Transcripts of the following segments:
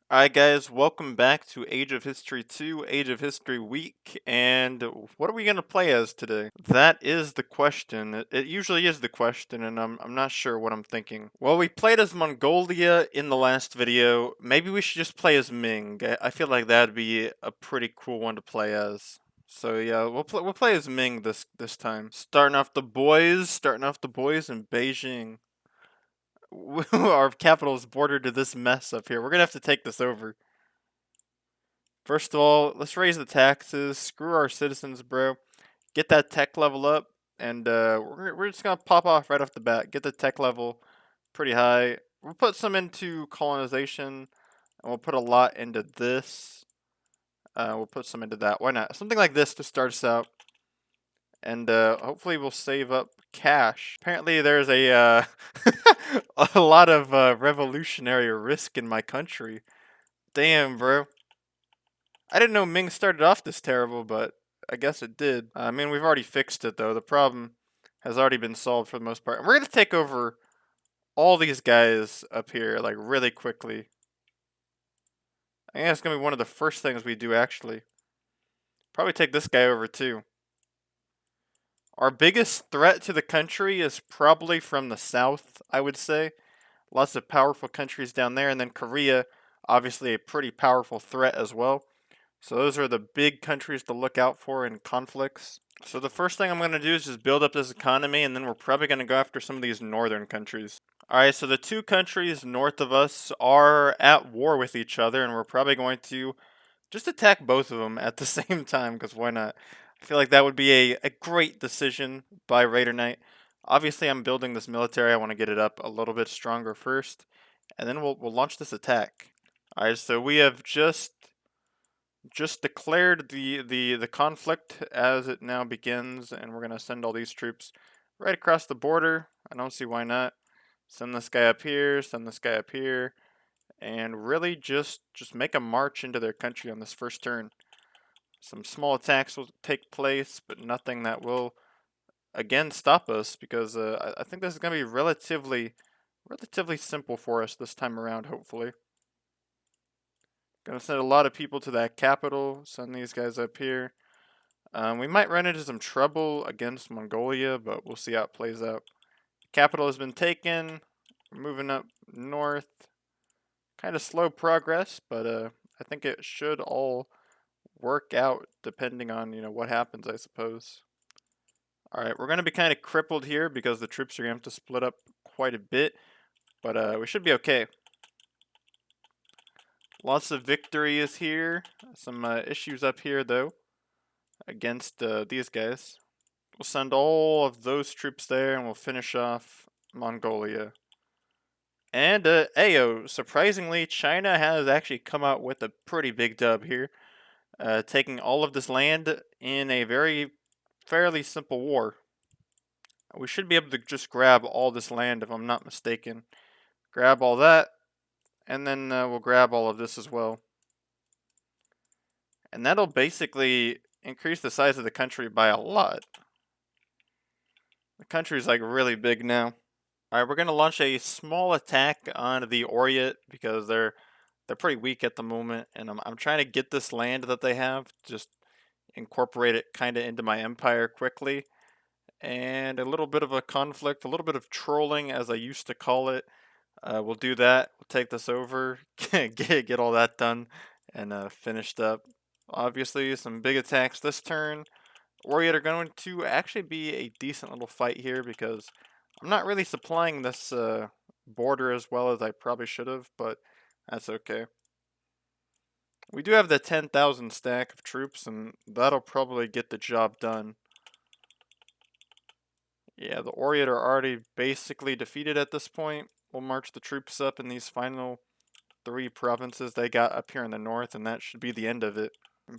Alright guys, welcome back to Age of History 2, Age of History Week, and what are we going to play as today? That is the question. It usually is the question, and I'm not sure what I'm thinking. Well, we played as Mongolia in the last video. Maybe we should just play as Ming. I feel like that'd be a pretty cool one to play as. So yeah, we'll play as Ming this time. Starting off the boys in Beijing. Our capital is bordered to this mess up here. We're gonna have to take this over. First of all, let's raise the taxes. Screw our citizens, bro. Get that tech level up, and we're just gonna pop off right off the bat. Get the tech level pretty high. We'll put some into colonization, and we'll put a lot into this. We'll put some into that. Why not? Something like this to start us out, and hopefully we'll save up cash. Apparently, there's a lot of revolutionary risk in my country. Damn, bro. I didn't know Ming started off this terrible, but I guess it did. I mean, we've already fixed it, though. The problem has already been solved for the most part. And we're going to take over all these guys up here, like, really quickly. I think that's going to be one of the first things we do, actually. Probably take this guy over, too. Our biggest threat to the country is probably from the south, I would say. Lots of powerful countries down there, and then Korea, obviously a pretty powerful threat as well. So those are the big countries to look out for in conflicts. So the first thing I'm going to do is just build up this economy, and then we're probably going to go after some of these northern countries. Alright, so the two countries north of us are at war with each other, and we're probably going to just attack both of them at the same time, because why not? I feel like that would be a great decision by Raider Knight. Obviously, I'm building this military. I want to get it up a little bit stronger first, and then we'll launch this attack. Alright, so we have just declared the conflict as it now begins, and we're gonna send all these troops right across the border. I don't see why not. Send this guy up here, send this guy up here, and really just make a march into their country on this first turn. Some small attacks will take place, but nothing that will again stop us, because I think this is gonna be relatively simple for us this time around, hopefully. Gonna send a lot of people to that capital, send these guys up here. We might run into some trouble against Mongolia, but we'll see how it plays out. Capital has been taken. We're moving up north. Kind of slow progress, but I think it should all work out depending on, what happens, I suppose. Alright, we're going to be kind of crippled here because the troops are going to have to split up quite a bit, but we should be okay. Lots of victories here. Some issues up here, though, against these guys. We'll send all of those troops there, and we'll finish off Mongolia. And, Ayo, surprisingly, China has actually come out with a pretty big dub here, taking all of this land in a fairly simple war. We should be able to just grab all this land, if I'm not mistaken. Grab all that, and then we'll grab all of this as well. And that'll basically increase the size of the country by a lot. The country's like really big now. Alright, we're gonna launch a small attack on the Oryat because they're pretty weak at the moment, and I'm trying to get this land that they have, just incorporate it kinda into my empire quickly. And a little bit of a conflict, a little bit of trolling as I used to call it. We'll do that. We'll take this over, get all that done, and finished up. Obviously, some big attacks this turn. Oryat are going to actually be a decent little fight here because I'm not really supplying this border as well as I probably should have, but that's okay. We do have the 10,000 stack of troops, and that'll probably get the job done. Yeah, the Oryat are already basically defeated at this point. We'll march the troops up in these final 3 provinces they got up here in the north, and that should be the end of it.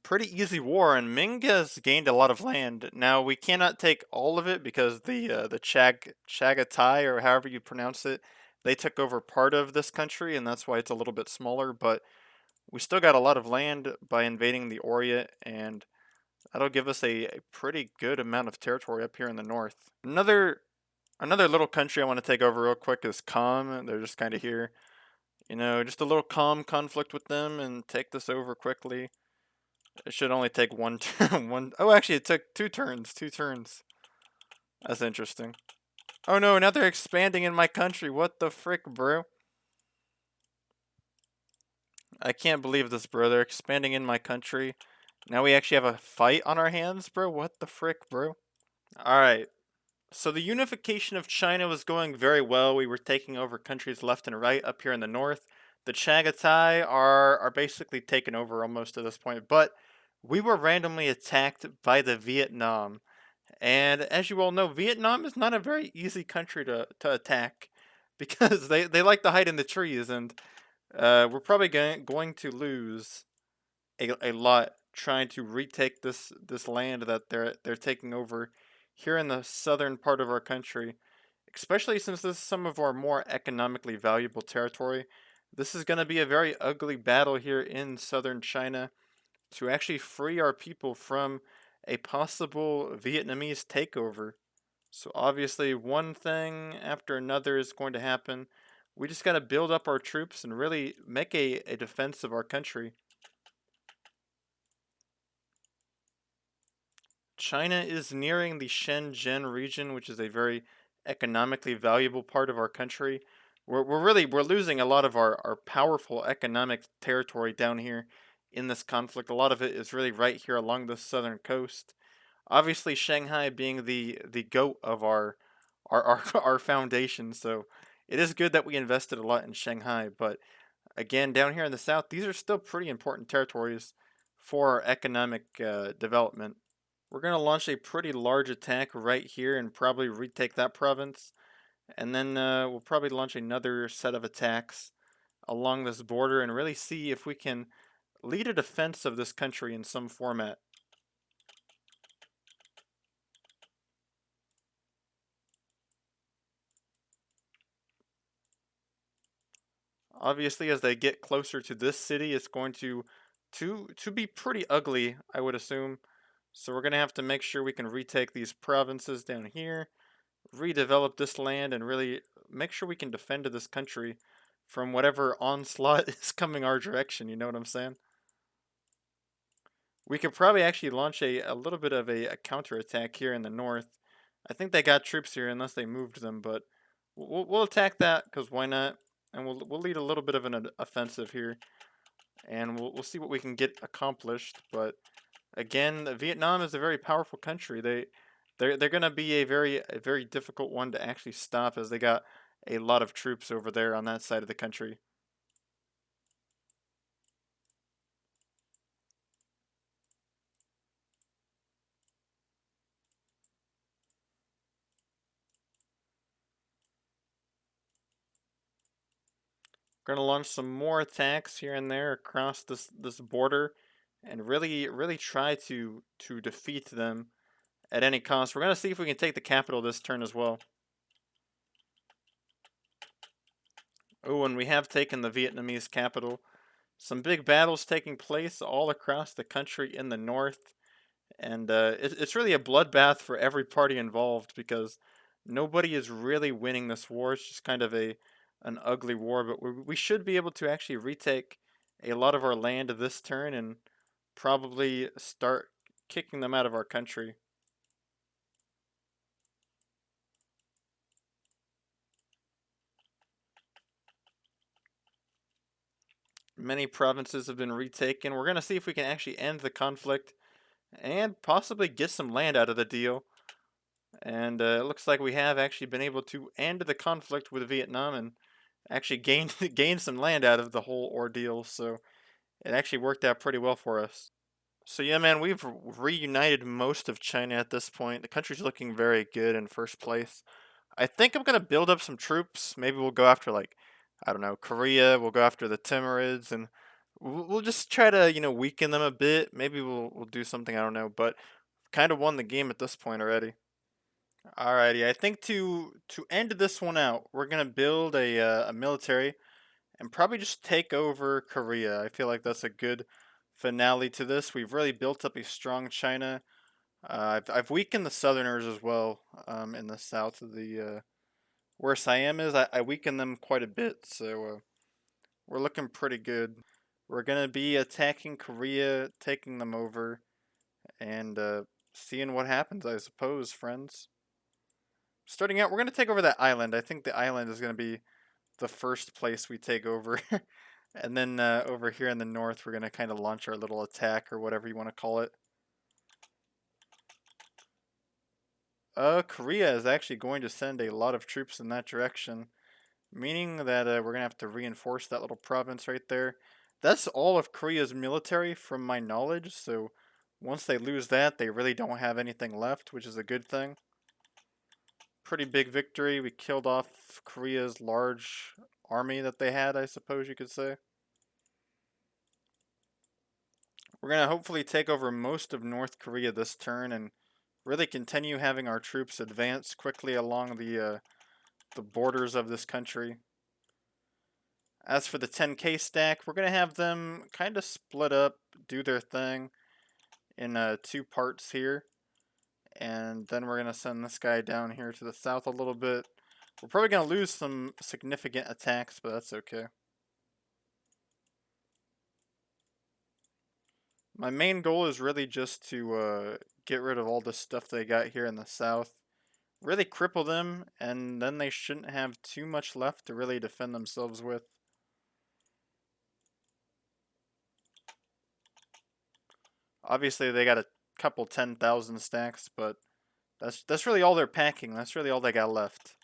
Pretty easy war, and Ming has gained a lot of land. Now, we cannot take all of it because the Chagatai, or however you pronounce it, they took over part of this country, and that's why it's a little bit smaller, but we still got a lot of land by invading the Oryat, and that'll give us a pretty good amount of territory up here in the north. Another little country I want to take over real quick is Kham. They're just kind of here. Just a little calm conflict with them and take this over quickly. It should only take one turn. One. Oh, actually, it took two turns. Two turns. That's interesting. Oh no, now they're expanding in my country. What the frick, bro? I can't believe this, bro. They're expanding in my country. Now we actually have a fight on our hands, bro. What the frick, bro? Alright. So the unification of China was going very well. We were taking over countries left and right up here in the north. The Chagatai are basically taken over almost at this point, but we were randomly attacked by the Vietnam. And as you all know, Vietnam is not a very easy country to attack because they like to hide in the trees, and we're probably going to lose a lot trying to retake this land that they're taking over here in the southern part of our country, especially since this is some of our more economically valuable territory. This is going to be a very ugly battle here in southern China to actually free our people from a possible Vietnamese takeover. So obviously, one thing after another is going to happen. We just got to build up our troops and really make a defense of our country. China is nearing the Shenzhen region, which is a very economically valuable part of our country. We're losing a lot of our powerful economic territory down here in this conflict. A lot of it is really right here along the southern coast. Obviously, Shanghai being the goat of our foundation, so it is good that we invested a lot in Shanghai. But again, down here in the south, these are still pretty important territories for our economic development. We're going to launch a pretty large attack right here and probably retake that province. And then we'll probably launch another set of attacks along this border and really see if we can lead a defense of this country in some format. Obviously, as they get closer to this city, it's going to be pretty ugly, I would assume. So we're going to have to make sure we can retake these provinces down here, redevelop this land, and really make sure we can defend this country from whatever onslaught is coming our direction. You know what I'm saying? We could probably actually launch a little bit of a counterattack here in the north. I think they got troops here unless they moved them, but we'll attack that because why not? And we'll lead a little bit of an offensive here, and we'll see what we can get accomplished. But again, Vietnam is a very powerful country. They're gonna be a very difficult one to actually stop as they got a lot of troops over there on that side of the country. We're gonna launch some more attacks here and there across this border, and really try to defeat them at any cost. We're gonna see if we can take the capital this turn as well. Oh, and we have taken the Vietnamese capital. Some big battles taking place all across the country in the north, and it's really a bloodbath for every party involved because nobody is really winning this war. It's just kind of an ugly war, but we should be able to actually retake a lot of our land this turn and probably start kicking them out of our country. Many provinces have been retaken. We're going to see if we can actually end the conflict and possibly get some land out of the deal. And it looks like we have actually been able to end the conflict with Vietnam and actually gain gain some land out of the whole ordeal. So it actually worked out pretty well for us. So yeah, man, we've reunited most of China at this point. The country's looking very good in first place. I think I'm gonna build up some troops. Maybe we'll go after like, I don't know, Korea. We'll go after the Timurids, and we'll just try to weaken them a bit. Maybe we'll do something I don't know, but kind of won the game at this point already. Alrighty, I think to end this one out, we're gonna build a military and probably just take over Korea. I feel like that's a good finale to this. We've really built up a strong China. I've weakened the Southerners as well. In the south of the where Siam is, I weakened them quite a bit. So We're looking pretty good. We're gonna be attacking Korea, taking them over, and seeing what happens, I suppose, friends. Starting out, we're gonna take over that island. I think the island is gonna be the first place we take over. And then over here in the north, we're going to kind of launch our little attack or whatever you want to call it. Korea is actually going to send a lot of troops in that direction, meaning that we're going to have to reinforce that little province right there. That's all of Korea's military from my knowledge, so once they lose that, they really don't have anything left, which is a good thing. Pretty big victory. We killed off Korea's large army that they had, I suppose you could say. We're going to hopefully take over most of North Korea this turn and really continue having our troops advance quickly along the borders of this country. As for the 10K stack, we're going to have them kind of split up, do their thing in two parts here. And then we're going to send this guy down here to the south a little bit. We're probably going to lose some significant attacks, but that's okay. My main goal is really just to get rid of all the stuff they got here in the south. Really cripple them, and then they shouldn't have too much left to really defend themselves with. Obviously, they got a couple 10,000 stacks, but that's really all they're packing. That's really all they got left.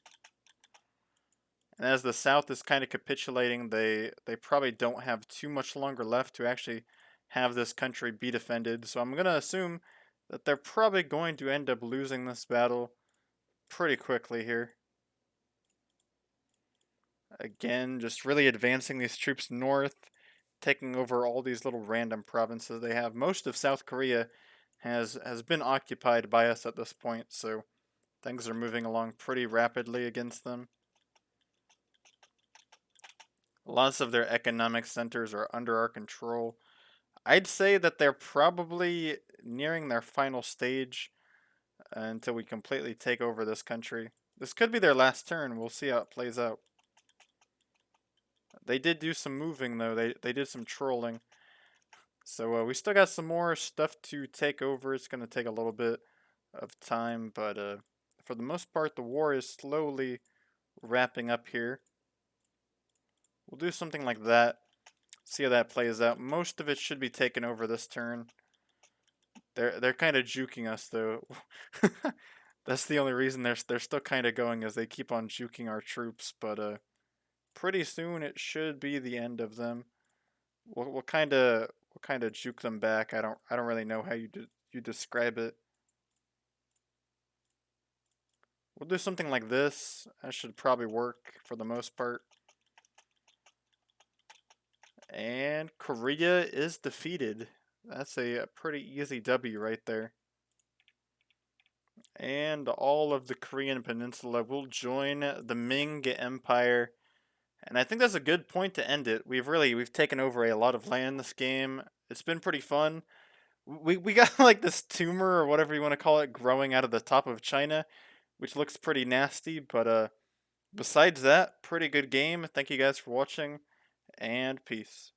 And as the South is kind of capitulating, they probably don't have too much longer left to actually have this country be defended. So I'm going to assume that they're probably going to end up losing this battle pretty quickly here. Again, just really advancing these troops north, taking over all these little random provinces they have. Most of South Korea has been occupied by us at this point, so things are moving along pretty rapidly against them. Lots of their economic centers are under our control. I'd say that they're probably nearing their final stage until we completely take over this country. This could be their last turn. We'll see how it plays out. They did do some moving, though. They did some trolling. So we still got some more stuff to take over. It's going to take a little bit of time, but for the most part, the war is slowly wrapping up here. We'll do something like that. See how that plays out. Most of it should be taken over this turn. They're kind of juking us though. That's the only reason they're still kind of going, as they keep on juking our troops. But pretty soon it should be the end of them. We'll kind of juke them back. I don't really know how you describe it. We'll do something like this. That should probably work for the most part. And Korea is defeated. That's a pretty easy W right there. And all of the Korean peninsula will join the Ming Empire. And I think that's a good point to end it. We've taken over a lot of land this game. It's been pretty fun. We got like this tumor or whatever you want to call it growing out of the top of China, which looks pretty nasty, but besides that, pretty good game. Thank you guys for watching, and peace.